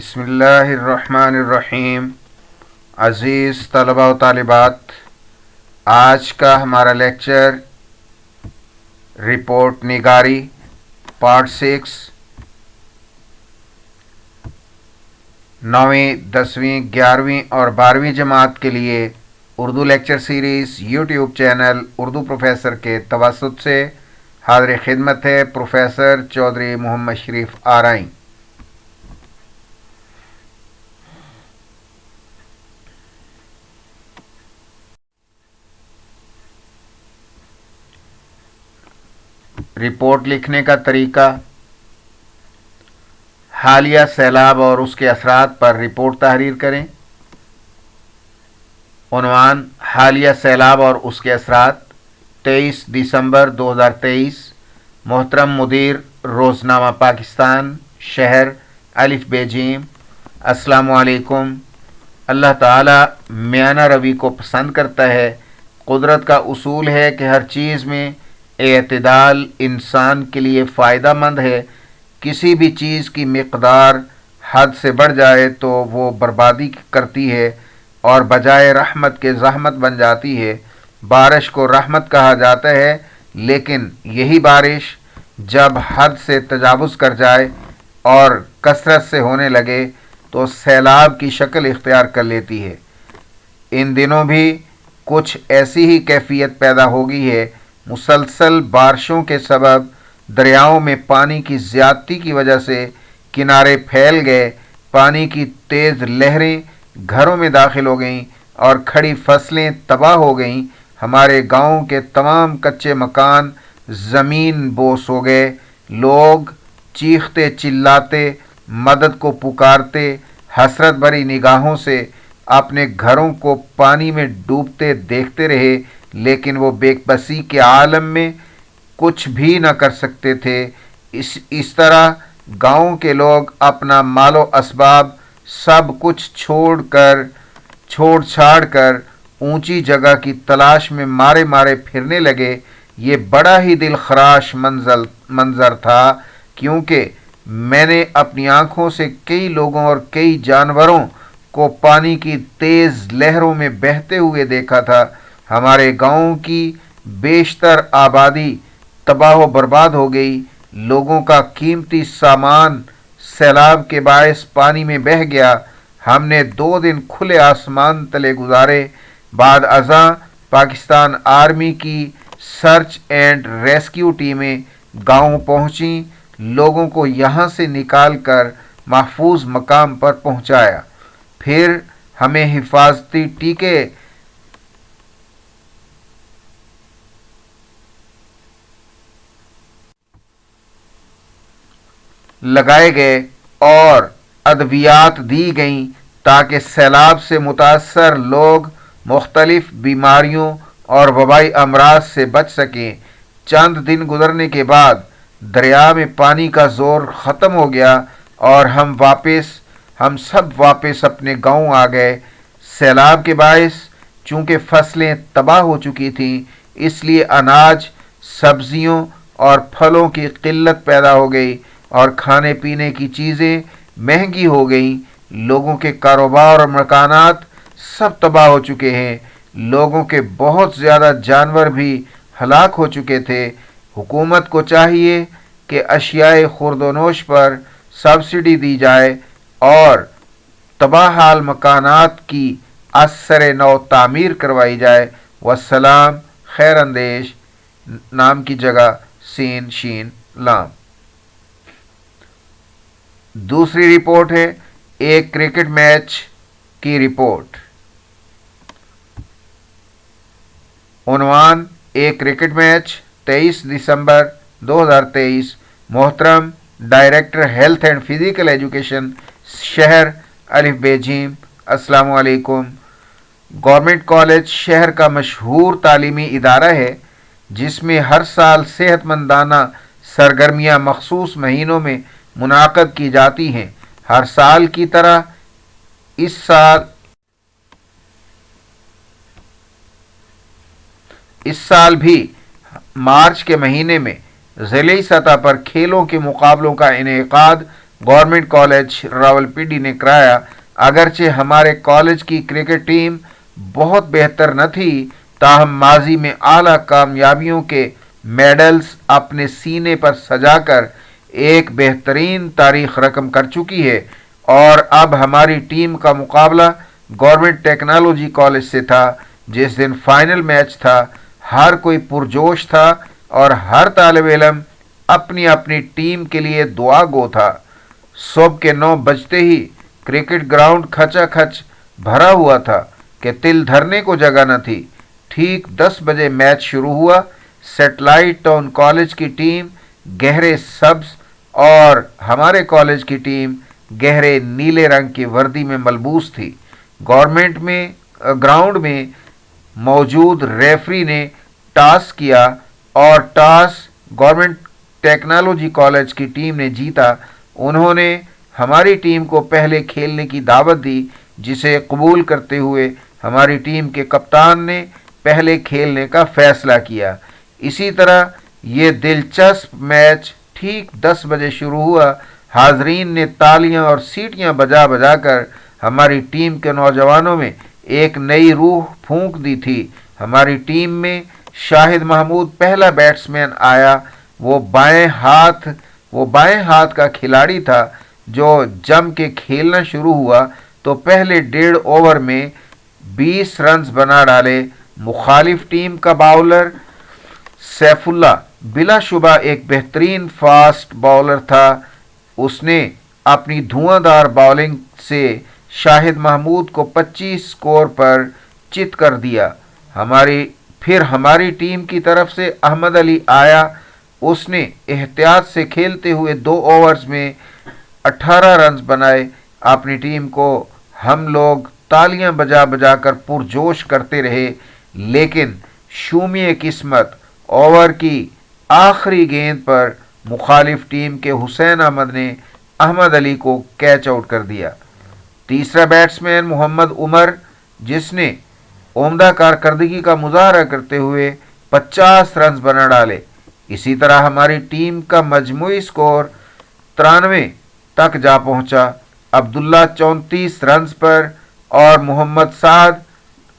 بسم اللہ الرحمن الرحیم۔ عزیز طلباء و طالبات، آج کا ہمارا لیکچر رپورٹ نگاری پارٹ 6 9ویں 10ویں 11ویں اور 12ویں جماعت کے لیے Urdu lecture series YouTube channel Urdu professor کے توسط سے حاضر خدمت ہے پروفیسر چودھری محمد شریف آرائیں۔ رپورٹ لکھنے کا طریقہ: حالیہ سیلاب اور اس کے اثرات پر رپورٹ تحریر کریں۔ عنوان: حالیہ سیلاب اور اس کے اثرات، 23 دسمبر 2023۔ محترم مدیر، روزنامہ پاکستان، شہر الف بے جیم۔ السلام علیکم۔ اللہ تعالی میانہ روی کو پسند کرتا ہے۔ قدرت کا اصول ہے کہ ہر چیز میں اعتدال انسان کے لیے فائدہ مند ہے۔ کسی بھی چیز کی مقدار حد سے بڑھ جائے تو وہ بربادی کرتی ہے اور بجائے رحمت کے زحمت بن جاتی ہے۔ بارش کو رحمت کہا جاتا ہے، لیکن یہی بارش جب حد سے تجاوز کر جائے اور کثرت سے ہونے لگے تو سیلاب کی شکل اختیار کر لیتی ہے۔ ان دنوں بھی کچھ ایسی ہی کیفیت پیدا ہو گئی ہے۔ مسلسل بارشوں کے سبب دریاؤں میں پانی کی زیادتی کی وجہ سے کنارے پھیل گئے، پانی کی تیز لہریں گھروں میں داخل ہو گئیں اور کھڑی فصلیں تباہ ہو گئیں۔ ہمارے گاؤں کے تمام کچے مکان زمین بوس ہو گئے۔ لوگ چیختے چلاتے، مدد کو پکارتے، حسرت بھری نگاہوں سے اپنے گھروں کو پانی میں ڈوبتے دیکھتے رہے، لیکن وہ بے بسی کے عالم میں کچھ بھی نہ کر سکتے تھے۔ اس طرح گاؤں کے لوگ اپنا مال و اسباب سب کچھ چھوڑ چھاڑ کر اونچی جگہ کی تلاش میں مارے مارے پھرنے لگے۔ یہ بڑا ہی دل خراش منظر تھا، کیونکہ میں نے اپنی آنکھوں سے کئی لوگوں اور کئی جانوروں کو پانی کی تیز لہروں میں بہتے ہوئے دیکھا تھا۔ ہمارے گاؤں کی بیشتر آبادی تباہ و برباد ہو گئی۔ لوگوں کا قیمتی سامان سیلاب کے باعث پانی میں بہہ گیا۔ ہم نے 2 دن کھلے آسمان تلے گزارے۔ بعد ازاں پاکستان آرمی کی سرچ اینڈ ریسکیو ٹیمیں گاؤں پہنچیں، لوگوں کو یہاں سے نکال کر محفوظ مقام پر پہنچایا۔ پھر ہمیں حفاظتی ٹیکے لگائے گئے اور ادویات دی گئیں تاکہ سیلاب سے متاثر لوگ مختلف بیماریوں اور وبائی امراض سے بچ سکیں۔ چند دن گزرنے کے بعد دریا میں پانی کا زور ختم ہو گیا اور ہم سب واپس اپنے گاؤں آ گئے۔ سیلاب کے باعث چونکہ فصلیں تباہ ہو چکی تھیں، اس لیے اناج، سبزیوں اور پھلوں کی قلت پیدا ہو گئی اور کھانے پینے کی چیزیں مہنگی ہو گئیں۔ لوگوں کے کاروبار اور مکانات سب تباہ ہو چکے ہیں۔ لوگوں کے بہت زیادہ جانور بھی ہلاک ہو چکے تھے۔ حکومت کو چاہیے کہ اشیاء خورد و نوش پر سبسڈی دی جائے اور تباہ حال مکانات کی اثر نو تعمیر کروائی جائے۔ والسلام۔ خیر اندیش، نام کی جگہ سین شین لام۔ دوسری رپورٹ ہے ایک کرکٹ میچ کی رپورٹ۔ عنوان: ایک کرکٹ میچ، 23 دسمبر 2023۔ محترم director health and physical education, شہر الف بے جیم۔ السلام علیکم۔ گورنمنٹ کالج شہر کا مشہور تعلیمی ادارہ ہے، جس میں ہر سال صحت مندانہ سرگرمیاں مخصوص مہینوں میں منعقد کی جاتی ہیں۔ ہر سال کی طرح اس سال بھی مارچ کے مہینے میں ضلعی سطح پر کھیلوں کے مقابلوں کا انعقاد गवर्नमेंट कॉलेज रावलपिंडी ने कराया। अगरचे हमारे कॉलेज की क्रिकेट टीम बहुत बेहतर न थी, ताहम माजी में आला कामयाबियों के मेडल्स अपने सीने पर सजाकर एक बेहतरीन तारीख रकम कर चुकी है। और अब हमारी टीम का मुकाबला गवर्नमेंट टेक्नोलॉजी कॉलेज से था। जिस दिन फाइनल मैच था, हर कोई पुरजोश था और हर तालिब इल्म अपनी अपनी टीम के लिए दुआ गो था। सुबह के 9 बजते ही क्रिकेट ग्राउंड खचाखच भरा हुआ था कि तिल धरने को जगह न थी। ठीक 10 बजे मैच शुरू हुआ। सेटेलाइट टाउन कॉलेज की टीम गहरे सब्ज और हमारे कॉलेज की टीम गहरे नीले रंग की वर्दी में मलबूस थी। ग्राउंड में मौजूद रेफरी ने टॉस किया और टॉस गवर्नमेंट टेक्नोलॉजी कॉलेज की टीम ने जीता। उन्होंने हमारी टीम को पहले खेलने की दावत दी, जिसे कबूल करते हुए हमारी टीम के कप्तान ने पहले खेलने का फैसला किया। इसी तरह ये दिलचस्प मैच ठीक 10 बजे शुरू हुआ। हाजरीन ने तालियां और सीटियां बजा बजा कर हमारी टीम के नौजवानों में एक नई रूह फूंक दी थी। हमारी टीम में शाहिद महमूद पहला बैट्समैन आया। वो बाएं हाथ का खिलाड़ी था जो जम के खेलना शुरू हुआ तो पहले 1.5 ओवर में 20 रन्स बना डाले। मुखालिफ टीम का बाउलर सैफुल्ला बिलाशुबा एक बेहतरीन फास्ट बॉलर था। उसने अपनी धुआंधार बॉलिंग से शाहिद महमूद को 25 स्कोर पर चित कर दिया। हमारी टीम की तरफ से अहमद अली आया। उसने एहतियात से खेलते हुए 2 ओवर्स में 18 रन्स बनाए। अपनी टीम को हम लोग तालियां बजा बजा कर पुरजोश करते रहे, लेकिन शूमिए किस्मत ओवर की आखिरी गेंद पर मुखालिफ टीम के हुसैन अहमद ने अहमद अली को कैच आउट कर दिया। तीसरा बैट्समैन मोहम्मद उमर, जिसने उम्दा कारकर्दगी का मुजाहरा करते हुए 50 रन्स बना डाले। इसी तरह हमारी टीम का मजमूई स्कोर 93 तक जा पहुंचा। अब्दुल्ला 34 रन्स पर और मोहम्मद साद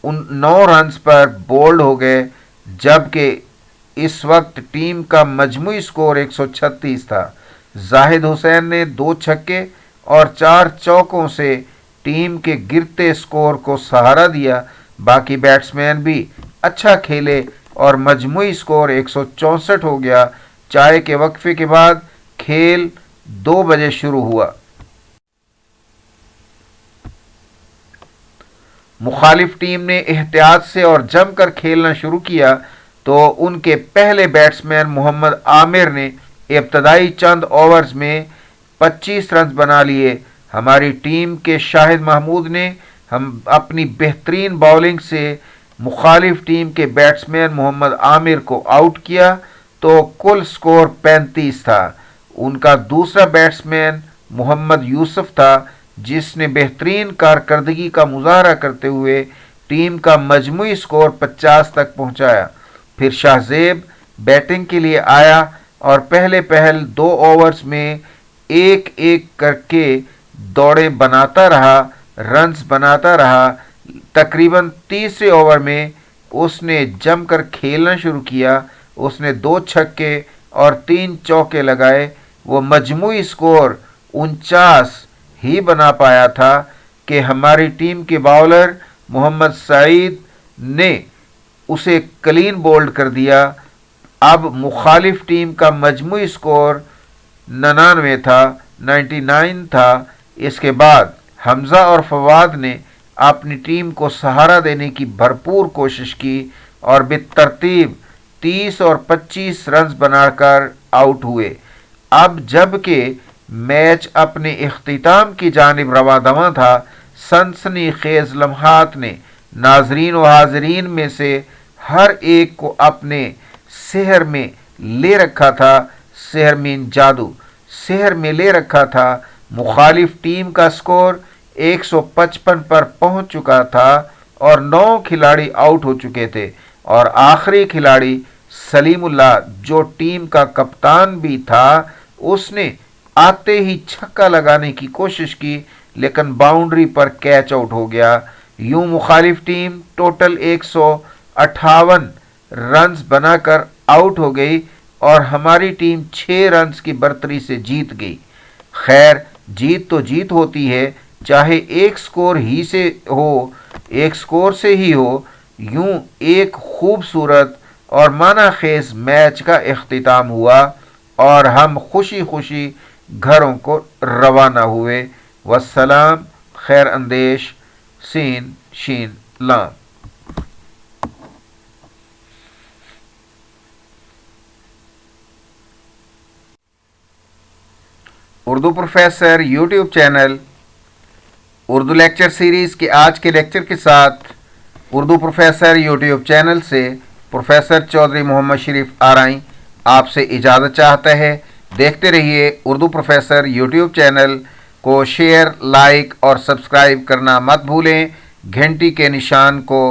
9 रन्स पर बोल्ड हो गए, जबकि इस वक्त टीम का मजमूई स्कोर 136 था। जाहिद हुसैन ने 2 छक्के और 4 चौकों से टीम के गिरते स्कोर को सहारा दिया। बाकी बैट्समैन भी अच्छा खेले और मजमूई स्कोर 164 हो गया। चाय के वक्फे के बाद खेल 2 बजे शुरू हुआ। मुखालिफ टीम ने एहतियात से और जमकर खेलना शुरू किया तो उनके पहले बैट्समैन मोहम्मद आमिर ने इब्तदाई चंद ओवर्स में 25 रन बना लिए। हमारी टीम के शाहिद महमूद ने हम अपनी बेहतरीन बॉलिंग से मुखालिफ टीम के बैट्समैन मोहम्मद आमिर को आउट किया तो कुल स्कोर 35 था। उनका दूसरा बैट्समैन मोहम्मद यूसुफ था, जिसने बेहतरीन कारकर्दगी का मुजाहरा करते हुए टीम का मजमूई स्कोर 50 तक पहुंचाया। फिर शाहजेब बैटिंग के लिए आया और पहले 2 ओवर्स में एक एक करके दौड़ें बनाता रहा, रन्स बनाता रहा। तकरीबन तीसरे ओवर में उसने जमकर खेलना शुरू किया। उसने 2 छक्के और 3 चौके लगाए। वो मजमूई स्कोर 49 ही बना पाया था कि हमारी टीम के बाउलर मोहम्मद सईद ने उसे क्लीन बोल्ड कर दिया। अब मुखालिफ टीम का मजमूई स्कोर 99 था। इसके बाद हमजा और फवाद ने अपनी टीम को सहारा देने की भरपूर कोशिश की और बेतरतीब 30 और 25 रन्स बनाकर आउट हुए। अब जबकि मैच अपने इख्तिताम की जानिब रवा दवा था, सनसनीखेज लम्हात ने नाजरीन व हाजरीन में से हर एक को अपने सेहर में ले रखा था। सेहर मीन जादू, सेहर में ले रखा था। मुखालिफ टीम का स्कोर 155 पर पहुंच चुका था और 9 खिलाड़ी आउट हो चुके थे और आखिरी खिलाड़ी सलीमुल्लाह, जो टीम का कप्तान भी था, उसने आते ही छक्का लगाने की कोशिश की, लेकिन बाउंड्री पर कैच आउट हो गया। यूं मुखालिफ टीम टोटल 158 रन्स बनाकर आउट हो गई और हमारी टीम 6 रन्स की बढ़तरी से जीत गई। खैर, जीत तो जीत होती है, चाहे एक स्कोर से ही हो। यूं एक खूबसूरत और मानाखेज मैच का इख्तिताम हुआ और हम खुशी खुशी घरों को रवाना हुए। वस्सलाम, खैर अंदेश, सीन शीन लाम। Urdu professor YouTube channel Urdu lecture series के आज के लेक्चर के साथ उर्दू प्रोफेसर यूट्यूब चैनल से प्रोफेसर चौधरी मोहम्मद शरीफ आरई आपसे इजाज़त चाहता है। देखते रहिए उर्दू प्रोफेसर यूट्यूब चैनल को शेयर, लाइक और सब्सक्राइब करना मत भूलें। घंटी के निशान को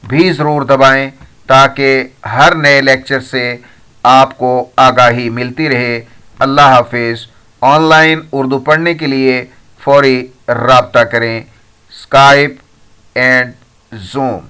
भी ज़रूर दबाएं ताकि हर नए लेक्चर से आपको आगाही मिलती रहे। अल्लाह हाफिज़। ऑनलाइन उर्दू पढ़ने के लिए फौरी राब्ता करें। Skype and zoom.